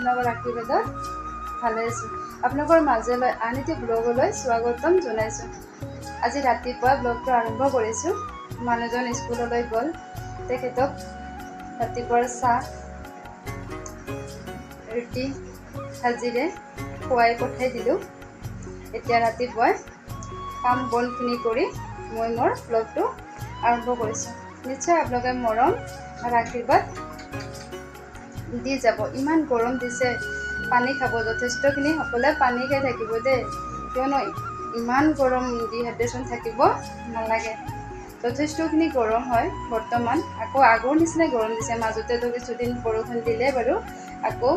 আপোনালোকৰ আশীৰ্বাদত ভালে আছোঁ। আপোনালোকৰ মাজলৈ আন এটি ব্লগলৈ স্বাগতম জনাইছোঁ। আজি ৰাতিপুৱা ব্লগটো আৰম্ভ কৰিছোঁ। মানুহজন স্কুললৈ গ'ল, তেখেতক ৰাতিপুৱাৰ চাহ ৰুটি ভাজিৰে খুৱাই পঠাই দিলোঁ। এতিয়া ৰাতিপুৱাই কাম বনখিনি কৰি মই মোৰ ব্লগটো আৰম্ভ কৰিছোঁ। নিশ্চয় আপোনালোকে মৰম আৰু আশীৰ্বাদ দি যাব। ইমান গৰম দিছে, পানী খাব, যথেষ্টখিনি সকলোৱে পানী খাই থাকিব দেই, কিয়নো ইমান গৰম ডিহাইড্ৰেশ্যন থাকিব নালাগে। যথেষ্টখিনি গৰম হয় বৰ্তমান, আকৌ আগৰ নিচিনাই গৰম দিছে। মাজতেতো কিছুদিন বৰষুণ দিলে বাৰু, আকৌ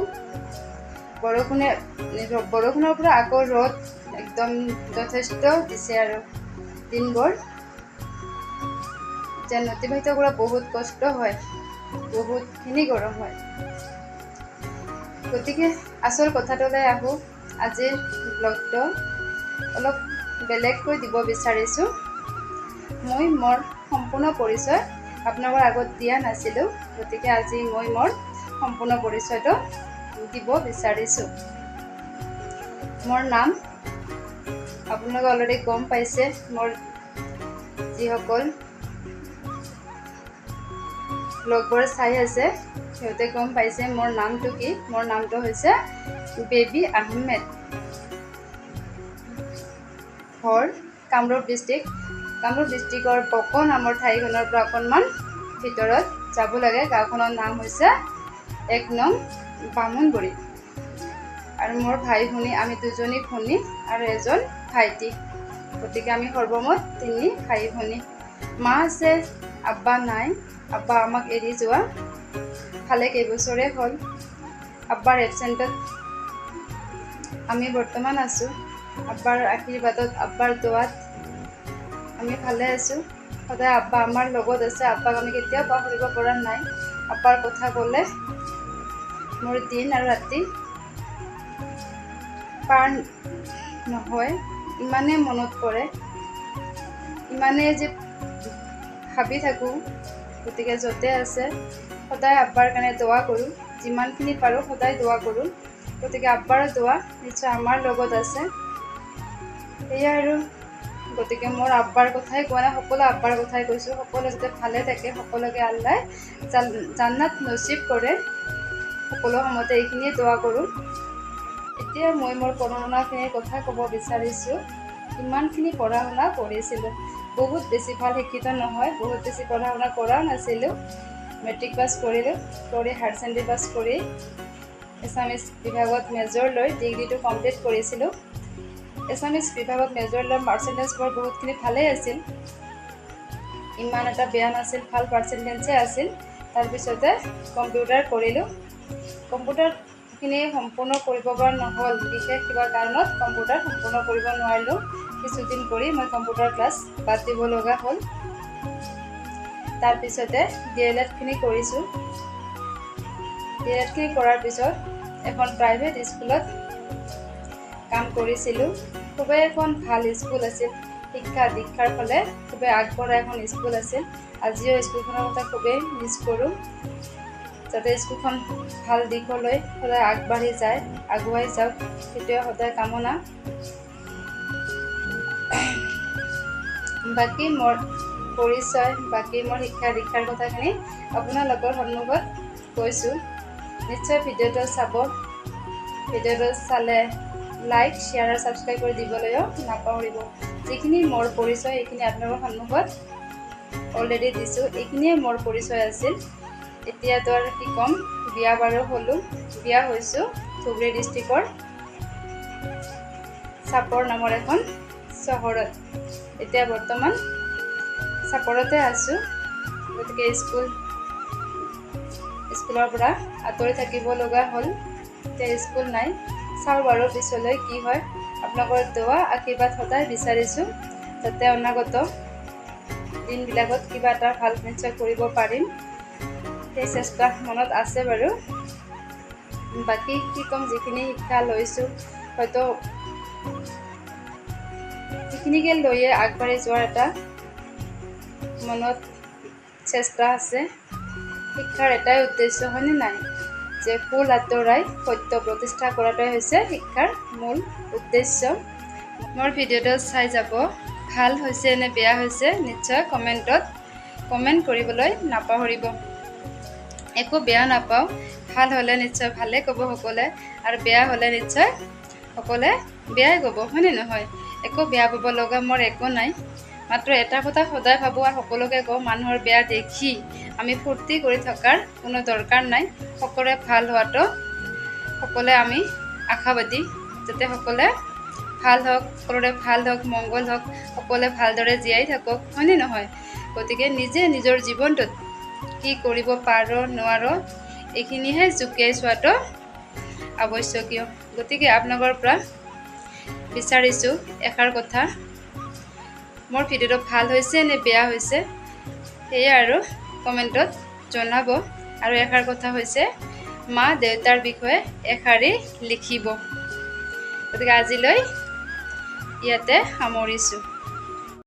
বৰষুণৰ পৰা আকৌ ৰ'দ একদম যথেষ্ট দিছে আৰু দিনবোৰ যেন অতিবাহিত কৰা বহুত কষ্ট হয়, বহুতখিনি গৰম হয়। গতিকে আচল কথাটোলৈ আহোঁ। আজিৰ ব্লগটো অলপ বেলেগকৈ দিব বিচাৰিছোঁ। মই মোৰ সম্পূৰ্ণ পৰিচয় আপোনালোকৰ আগত দিয়া নাছিলোঁ, গতিকে আজি মই মোৰ সম্পূৰ্ণ পৰিচয়টো দিব বিচাৰিছোঁ। মোৰ নাম আপোনালোকে অলৰেডি গম পাইছে। মোৰ যিসকল ব্লগবোৰ চাই আছে সিহঁতে গম পাইছে মোৰ নামটো কি। মোৰ নামটো হৈছে বেবী আহমেদ। ঘৰ কামৰূপ ডিষ্ট্ৰিক্টৰ বক নামৰ ঠাইখনৰ পৰা অকণমান ভিতৰত যাব লাগে। গাঁওখনৰ নাম হৈছে 1 নং বামুণবুৰী। আৰু মোৰ ভাই ভনী, আমি 2জনী ভনী আৰু এজন ভাইটি। গতিকে আমি সৰ্বমুঠ 3 ভাই ভনী। মা আছে, আব্বা নাই। আব্বা আমাক এৰি যোৱা ভালে কেইবছৰে হ'ল। আব্বাৰ এবচেণ্টত আমি বৰ্তমান আছোঁ। আব্বাৰ আশীৰ্বাদত, আব্বাৰ দোৱাত আমি ভালে আছোঁ। সদায় আব্বা আমাৰ লগত আছে। আব্বাক আমি কেতিয়াও পাহৰিব পৰা নাই। আব্বাৰ কথা ক'লে মোৰ দিন আৰু ৰাতি পাৰ নহয়, ইমানেই মনত পৰে, ইমানেই যে ভাবি থাকোঁ। গতিকে য'তে আছে সদায় আব্বাৰ কাৰণে দোৱা কৰোঁ, যিমানখিনি পাৰোঁ সদায় দোৱা কৰোঁ। গতিকে আব্বাৰ দোৱা নিশ্চয় আমাৰ লগত আছে। সেয়াই আৰু। গতিকে মোৰ আব্বাৰ কথাই কোৱা নাই, সকলো আব্বাৰ কথাই কৈছোঁ। সকলো যাতে ভালে থাকে, সকলোকে আল্লাই জান্নাত নচিব কৰে, সকলো সময়তে এইখিনিয়ে দোৱা কৰোঁ। এতিয়া মই মোৰ পঢ়া শুনাখিনিৰ কথা ক'ব বিচাৰিছোঁ। ইমানখিনি পঢ়া শুনা কৰিছিলোঁ, বহুত বেছি ভাল শিক্ষিত নহয়, বহুত বেছি পঢ়া শুনা কৰাও নাছিলোঁ। মেট্ৰিক পাছ কৰিলোঁ, কৰি হায়াৰ ছেকেণ্ডেৰী পাছ কৰি এছামিছ বিভাগত মেজৰ লৈ ডিগ্ৰীটো কমপ্লিট কৰিছিলোঁ। এছামিছ বিভাগত মেজৰ লৈ পাৰ্চেণ্টেজবোৰ বহুতখিনি ভালেই আছিল, ইমান এটা বেয়া নাছিল, ভাল পাৰ্চেণ্টেজে আছিল। তাৰপিছতে কম্পিউটাৰ কৰিলোঁ। কম্পিউটাৰখিনি সম্পূৰ্ণ কৰিব পৰা নহ'ল, বিশেষ কিবা কাৰণত কম্পিউটাৰ সম্পূৰ্ণ কৰিব নোৱাৰিলোঁ। কিছুদিন কৰি মই কম্পিউটাৰ ক্লাছ বাদ দিব লগা হ'ল। তাৰপিছতে DLED কৰিছোঁ। DLED কৰাৰ পিছত এখন প্ৰাইভেট স্কুলত কাম কৰিছিলোঁ। খুবেই এখন ভাল স্কুল আছিল, শিক্ষা দীক্ষাৰ ফালে খুবেই আগবঢ়া এখন স্কুল আছিল। আজিও স্কুলখনৰ কথা খুবেই মিছ কৰোঁ। যাতে স্কুলখন ভাল দিশলৈ সদায় আগবাঢ়ি যায়, আগুৱাই যাওক, সেইটোৱে সদায় কামনা। বাকী মোৰ পৰিচয়, বাকী মোৰ শিক্ষা দীক্ষাৰ কথাখিনি আপোনালোকৰ সন্মুখত কৈছোঁ। নিশ্চয় ভিডিঅ'টো চাব। ভিডিঅ'টো চালে লাইক, শ্বেয়াৰ আৰু ছাবস্ক্ৰাইব কৰি দিবলৈও নাপাহৰিব। যিখিনি মোৰ পৰিচয় এইখিনি আপোনালোকৰ সন্মুখত অলৰেডি দিছোঁ। এইখিনিয়ে মোৰ পৰিচয় আছিল। এতিয়াতো আৰু কি ক'ম, বিয়া বাৰু হ'লোঁ, বিয়া হৈছোঁ ধুবুৰী ডিষ্ট্ৰিক্টৰ চাপৰ নামৰ এখন চহৰত। এতিয়া বৰ্তমান চাপৰতে আছোঁ। গতিকে স্কুলৰ পৰা আঁতৰি থাকিব লগা হ'ল। এতিয়া স্কুল নাই। চাওঁ বাৰু পিছলৈ কি হয়। আপোনালোকৰ দোৱা আশীৰ্বাদ সদায় বিচাৰিছোঁ, যাতে অনাগত দিনবিলাকত কিবা এটা ভাল নিশ্চয় কৰিব পাৰিম, সেই চেষ্টা মনত আছে বাৰু। বাকী কি ক'ম, যিখিনি শিক্ষা লৈছোঁ হয়তো সেইখিনিকে লৈয়ে আগবাঢ়ি যোৱাৰ এটা মনত চেষ্টা আছে। শিক্ষাৰ এটাই উদ্দেশ্য, হয়নে নাই? যে ভুল আঁতৰাই সত্য প্ৰতিষ্ঠা কৰাটোৱে হৈছে শিক্ষাৰ মূল উদ্দেশ্য। মোৰ ভিডিঅ'টো চাই যাব, ভাল হৈছে নে বেয়া হৈছে নিশ্চয় কমেণ্ট কৰিবলৈ নাপাহৰিব। একো বেয়া নাপাওঁ, ভাল হ'লে নিশ্চয় ভালে ক'ব সকলোৱে, আৰু বেয়া হ'লে নিশ্চয় সকলোৱে বেয়াই ক'ব, হয়নে নহয়? একো বেয়া পাব লগা মোৰ একো নাই। মাত্ৰ এটা কথা সদায় ভাবোঁ আৰু সকলোকে কওঁ, মানুহৰ বেয়া দেখি আমি ফূৰ্তি কৰি থকাৰ কোনো দৰকাৰ নাই। সকলোৰে ভাল হোৱাটো সকলোৱে আমি আশাবাদী, যাতে সকলোৱে ভাল হওক, সকলোৰে ভাল হওক, মংগল হওক, সকলোৱে ভালদৰে জীয়াই থাকক, হয়নে নহয়? গতিকে নিজে নিজৰ জীৱনটোত কি কৰিব পাৰো নোৱাৰো এইখিনিহে জুকিয়াই চোৱাটো আৱশ্যকীয়। গতিকে আপোনালোকৰ পৰা বিচাৰিছোঁ এষাৰ কথা, মোৰ ভিডিঅ'টো ভাল হৈছে নে বেয়া হৈছে সেয়ে আৰু কমেণ্টত জনাব। আৰু এষাৰ কথা হৈছে, মা দেউতাৰ বিষয়ে এষাৰি লিখিব। গতিকে আজিলৈ ইয়াতে সামৰিছোঁ।